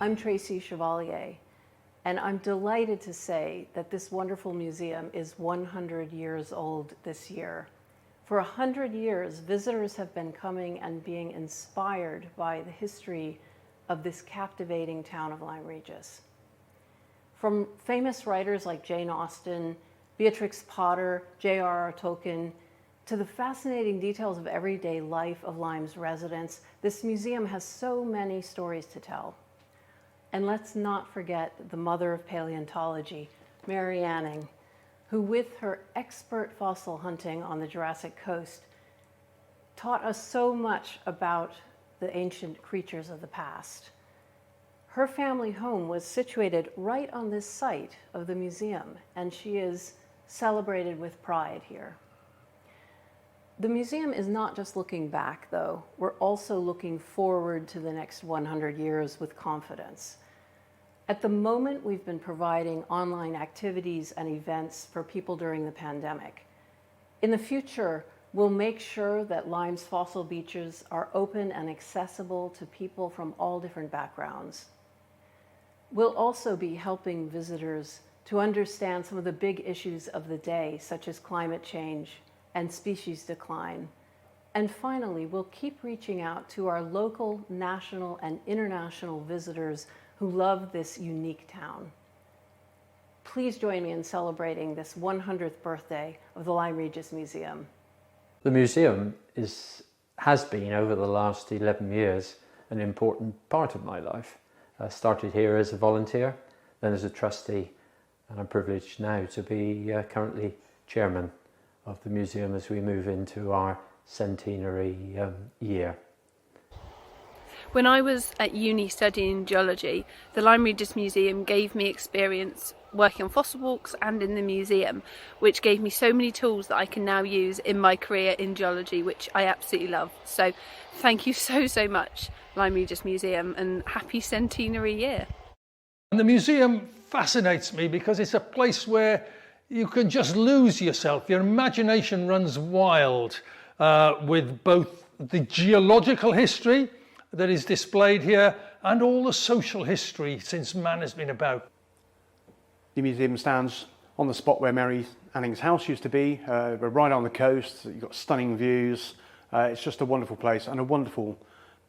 I'm Tracy Chevalier, and I'm delighted to say that this wonderful museum is 100 years old this year. For 100 years, visitors have been coming and being inspired by the history of this captivating town of Lyme Regis. From famous writers like Jane Austen, Beatrix Potter, J.R.R. Tolkien, to the fascinating details of everyday life of Lyme's residents, this museum has so many stories to tell. And let's not forget the mother of paleontology, Mary Anning, who with her expert fossil hunting on the Jurassic coast taught us so much about the ancient creatures of the past. Her family home was situated right on this site of the museum, and she is celebrated with pride here. The museum is not just looking back, though. We're also looking forward to the next 100 years with confidence. At the moment, we've been providing online activities and events for people during the pandemic. In the future, we'll make sure that Lyme's fossil beaches are open and accessible to people from all different backgrounds. We'll also be helping visitors to understand some of the big issues of the day, such as climate change and species decline. And finally, we'll keep reaching out to our local, national, and international visitors who love this unique town. Please join me in celebrating this 100th birthday of the Lyme Regis Museum. The museum has been, over the last 11 years, an important part of my life. I started here as a volunteer, then as a trustee, and I'm privileged now to be currently chairman of the museum as we move into our centenary year. When I was at uni studying geology, the Lyme Regis Museum gave me experience working on fossil walks and in the museum, which gave me so many tools that I can now use in my career in geology, which I absolutely love. So thank you so much, Lyme Regis Museum, and happy centenary year. And the museum fascinates me because it's a place where you can just lose yourself. Your imagination runs wild with both the geological history that is displayed here and all the social history since man has been about. The museum stands on the spot where Mary Anning's house used to be. We're right on the coast. You've got stunning views. It's just a wonderful place and a wonderful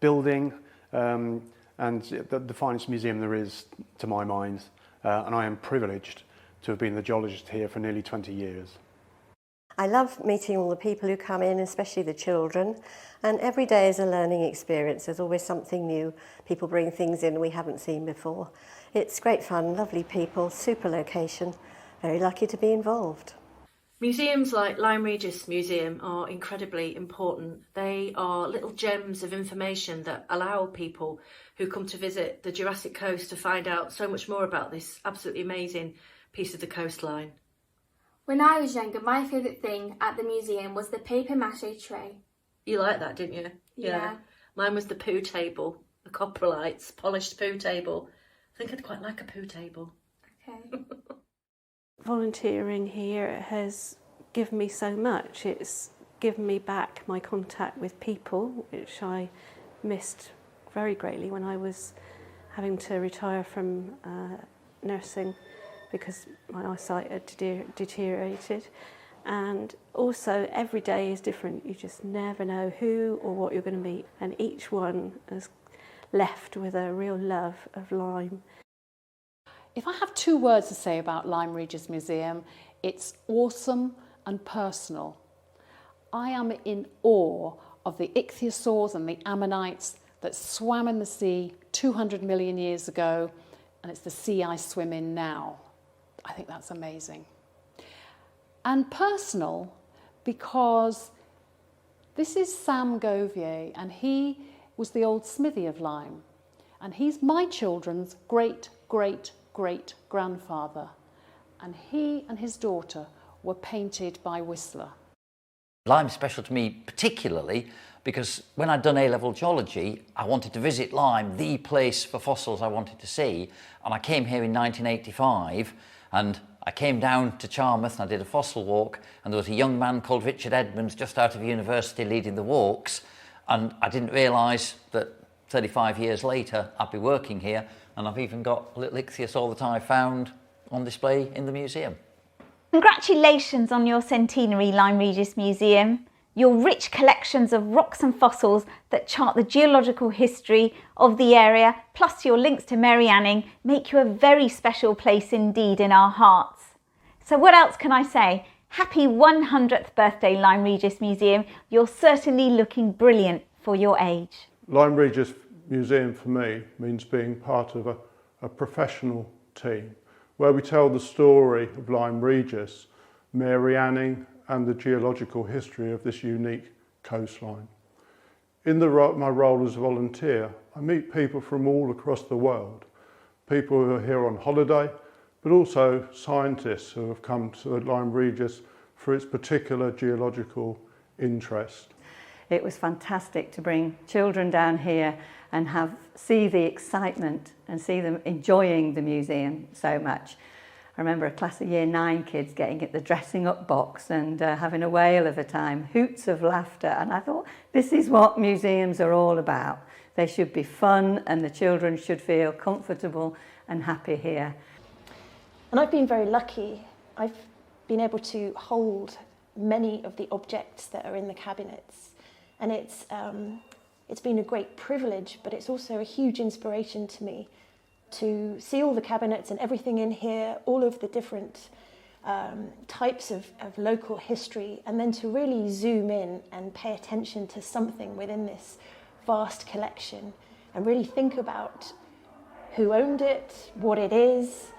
building, and the finest museum there is, to my mind. And I am privileged to have been the geologist here for nearly 20 years. I love meeting all the people who come in, especially the children, and every day is a learning experience. There's always something new. People bring things in we haven't seen before. It's great fun, lovely people, super location, very lucky to be involved. Museums like Lyme Regis Museum are incredibly important. They are little gems of information that allow people who come to visit the Jurassic coast to find out so much more about this absolutely amazing piece of the coastline. When I was younger, my favourite thing at the museum was the paper mache tray. You liked that, didn't you? Yeah. Mine was the poo table, the coprolites, polished poo table. I think I'd quite like a poo table. Okay. Volunteering here has given me so much. It's given me back my contact with people, which I missed very greatly when I was having to retire from nursing because my eyesight had deteriorated. And also every day is different. You just never know who or what you're going to meet. And each one has left with a real love of Lyme. If I have two words to say about Lyme Regis Museum, it's awesome and personal. I am in awe of the ichthyosaurs and the ammonites that swam in the sea 200 million years ago, and it's the sea I swim in now. I think that's amazing. And personal because this is Sam Govier, and he was the old smithy of Lyme, and he's my children's great-great-great-grandfather, and he and his daughter were painted by Whistler. Lyme's special to me particularly because when I'd done A-level geology, I wanted to visit Lyme, the place for fossils I wanted to see, and I came here in 1985, and I came down to Charmouth and I did a fossil walk, and there was a young man called Richard Edmonds just out of university leading the walks, and I didn't realise that 35 years later I'd be working here, and I've even got a little ichthyosaur that I found on display in the museum. Congratulations on your centenary, Lyme Regis Museum. Your rich collections of rocks and fossils that chart the geological history of the area, plus your links to Mary Anning, make you a very special place indeed in our hearts. So what else can I say? Happy 100th birthday, Lyme Regis Museum. You're certainly looking brilliant for your age. Lyme Regis Museum for me means being part of a professional team where we tell the story of Lyme Regis, Mary Anning and the geological history of this unique coastline. In my role as a volunteer, I meet people from all across the world, people who are here on holiday, but also scientists who have come to Lyme Regis for its particular geological interest. It was fantastic to bring children down here and see the excitement and see them enjoying the museum so much. I remember a class of Year 9 kids getting at the dressing up box and having a whale of a time, hoots of laughter, and I thought this is what museums are all about. They should be fun and the children should feel comfortable and happy here. And I've been very lucky. I've been able to hold many of the objects that are in the cabinets, and it's been a great privilege, but it's also a huge inspiration to me to see all the cabinets and everything in here, all of the different types of local history, and then to really zoom in and pay attention to something within this vast collection and really think about who owned it, what it is,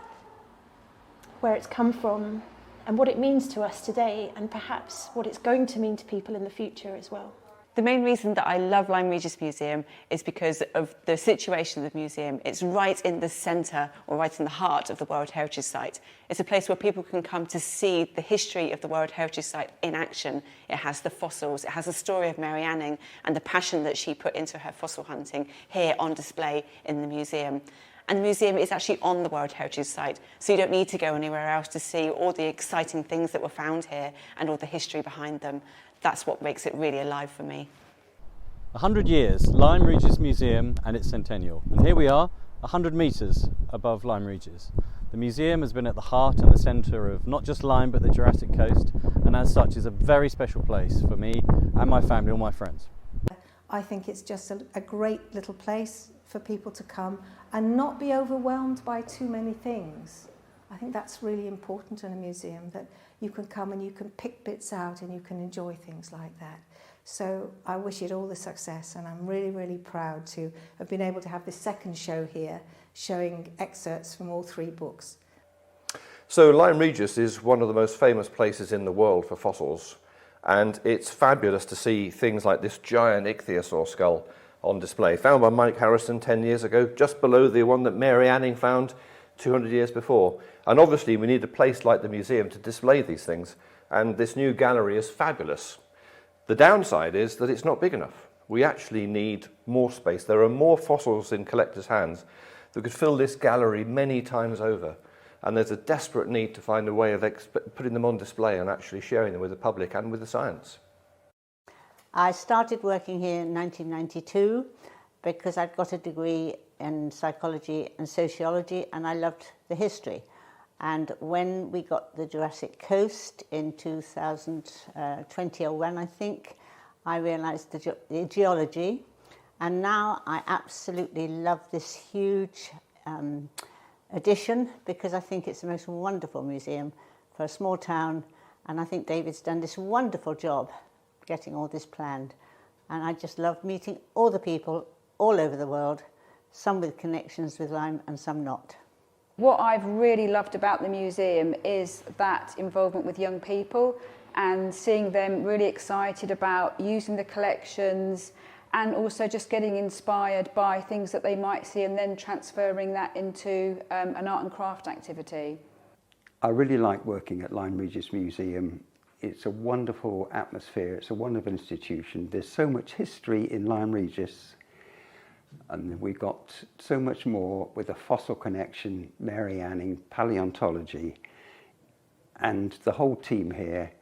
where it's come from, and what it means to us today, and perhaps what it's going to mean to people in the future as well. The main reason that I love Lyme Regis Museum is because of the situation of the museum. It's right in the centre, or right in the heart of the World Heritage Site. It's a place where people can come to see the history of the World Heritage Site in action. It has the fossils, it has the story of Mary Anning and the passion that she put into her fossil hunting here on display in the museum. And the museum is actually on the World Heritage Site, so you don't need to go anywhere else to see all the exciting things that were found here and all the history behind them. That's what makes it really alive for me. 100 years, Lyme Regis Museum and its centennial. And here we are, 100 metres above Lyme Regis. The museum has been at the heart and the centre of not just Lyme but the Jurassic Coast, and as such is a very special place for me and my family, all my friends. I think it's just a great little place for people to come and not be overwhelmed by too many things. I think that's really important in a museum, that you can come and you can pick bits out and you can enjoy things like that. So I wish it all the success, and I'm really, really proud to have been able to have this second show here showing excerpts from all 3 books. So Lyme Regis is one of the most famous places in the world for fossils, and it's fabulous to see things like this giant ichthyosaur skull on display, found by Mike Harrison 10 years ago, just below the one that Mary Anning found 200 years before. And obviously we need a place like the museum to display these things, and this new gallery is fabulous. The downside is that it's not big enough. We actually need more space. There are more fossils in collectors' hands that could fill this gallery many times over, and there's a desperate need to find a way of putting them on display and actually sharing them with the public and with the science. I started working here in 1992 because I'd got a degree in psychology and sociology, and I loved the history. And when we got the Jurassic Coast in 2021, I think, I realised the geology, and now I absolutely love this huge addition, because I think it's the most wonderful museum for a small town, and I think David's done this wonderful job getting all this planned. And I just love meeting all the people all over the world, some with connections with Lyme and some not. What I've really loved about the museum is that involvement with young people and seeing them really excited about using the collections, and also just getting inspired by things that they might see and then transferring that into an art and craft activity. I really like working at Lyme Regis Museum. It's a wonderful atmosphere, it's a wonderful institution. There's so much history in Lyme Regis, and we've got so much more with the fossil connection, Mary Anning, paleontology, and the whole team here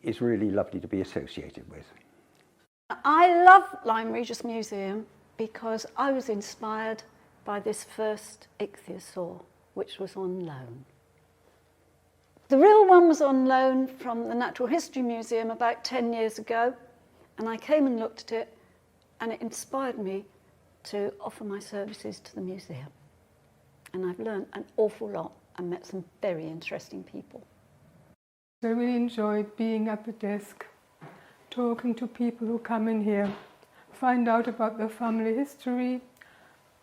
is really lovely to be associated with. I love Lyme Regis Museum because I was inspired by this first ichthyosaur, which was on loan. The real one was on loan from the Natural History Museum about 10 years ago, and I came and looked at it, and it inspired me to offer my services to the museum. And I've learned an awful lot and met some very interesting people. I really enjoyed being at the desk, talking to people who come in here, find out about their family history,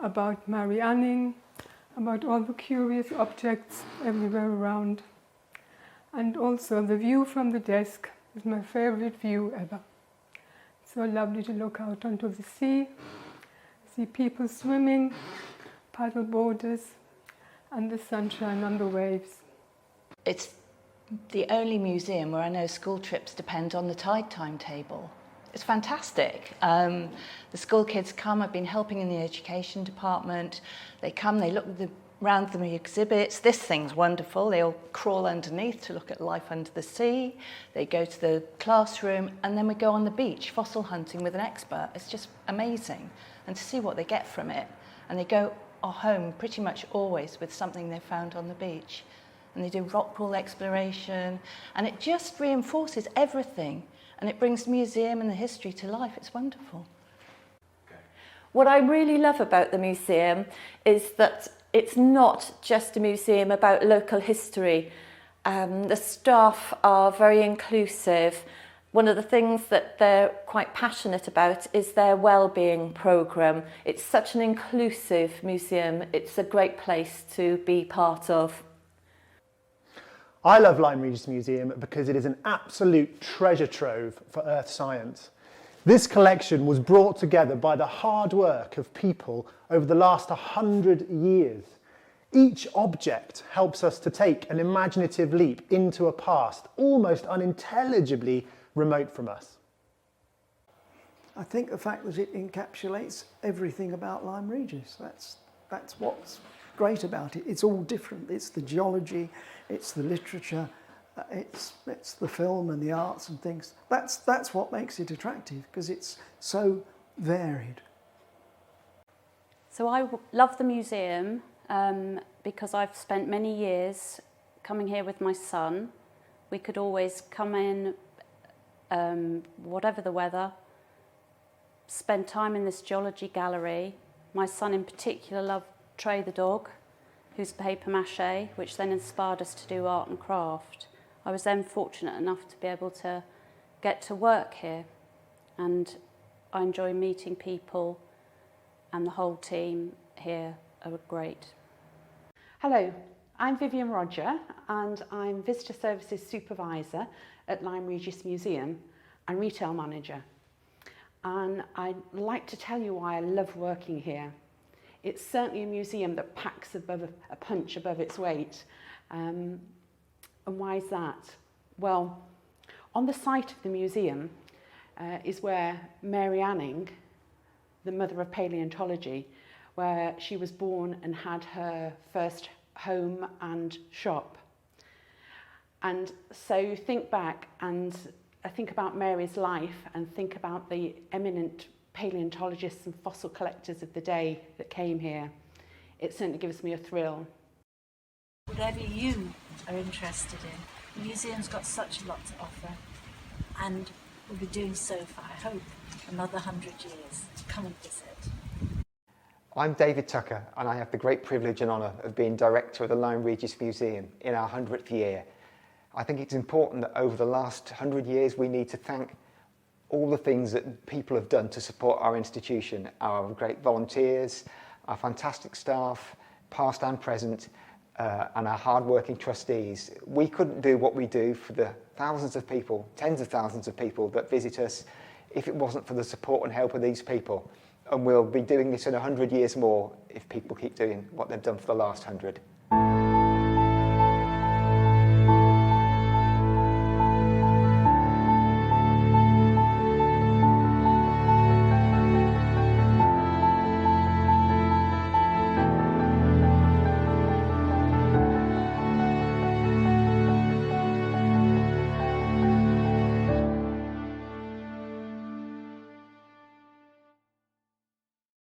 about Mary Anning, about all the curious objects everywhere around. And also the view from the desk is my favorite view ever. It's so lovely to look out onto the sea, see people swimming, paddle boarders, and the sunshine on the waves. It's the only museum where I know school trips depend on the tide timetable. It's fantastic. The school kids come, I've been helping in the education department. They come, they look around the exhibits. This thing's wonderful. They all crawl underneath to look at life under the sea. They go to the classroom, and then we go on the beach, fossil hunting with an expert. It's just amazing. And to see what they get from it. And they go home pretty much always with something they found on the beach. And they do rock pool exploration, and it just reinforces everything, and it brings the museum and the history to life. It's wonderful. What I really love about the museum is that it's not just a museum about local history. The staff are very inclusive. One of the things that they're quite passionate about is their well-being programme. It's such an inclusive museum. It's a great place to be part of. I love Lyme Regis Museum because it is an absolute treasure trove for earth science. This collection was brought together by the hard work of people over the last 100 years. Each object helps us to take an imaginative leap into a past almost unintelligibly remote from us. I think the fact that it encapsulates everything about Lyme Regis, that's what's great about it. It's all different. It's the geology, it's the literature, it's the film and the arts and things. That's what makes it attractive, because it's so varied. So I love the museum because I've spent many years coming here with my son. We could always come in, whatever the weather, spend time in this geology gallery. My son in particular loved Trey the dog, who's paper mache, which then inspired us to do art and craft. I was then fortunate enough to be able to get to work here, and I enjoy meeting people, and the whole team here are great. Hello, I'm Vivian Roger, and I'm Visitor Services Supervisor at Lyme Regis Museum and Retail Manager. And I'd like to tell you why I love working here. It's certainly a museum that packs a punch above its weight. And why is that? Well, on the site of the museum is where Mary Anning, the mother of paleontology, where she was born and had her first home and shop. And so think back and think about Mary's life and think about the eminent paleontologists and fossil collectors of the day that came here. It certainly gives me a thrill. Whatever you are interested in, the museum's got such a lot to offer, and will be doing so for, I hope, another 100 years. Come and visit. I'm David Tucker, and I have the great privilege and honour of being director of the Lyme Regis Museum in our 100th year. I think it's important that over the last 100 years we need to thank all the things that people have done to support our institution, our great volunteers, our fantastic staff, past and present, and our hard-working trustees. We couldn't do what we do for the thousands of people, tens of thousands of people that visit us if it wasn't for the support and help of these people. And we'll be doing this in 100 years more if people keep doing what they've done for the last 100.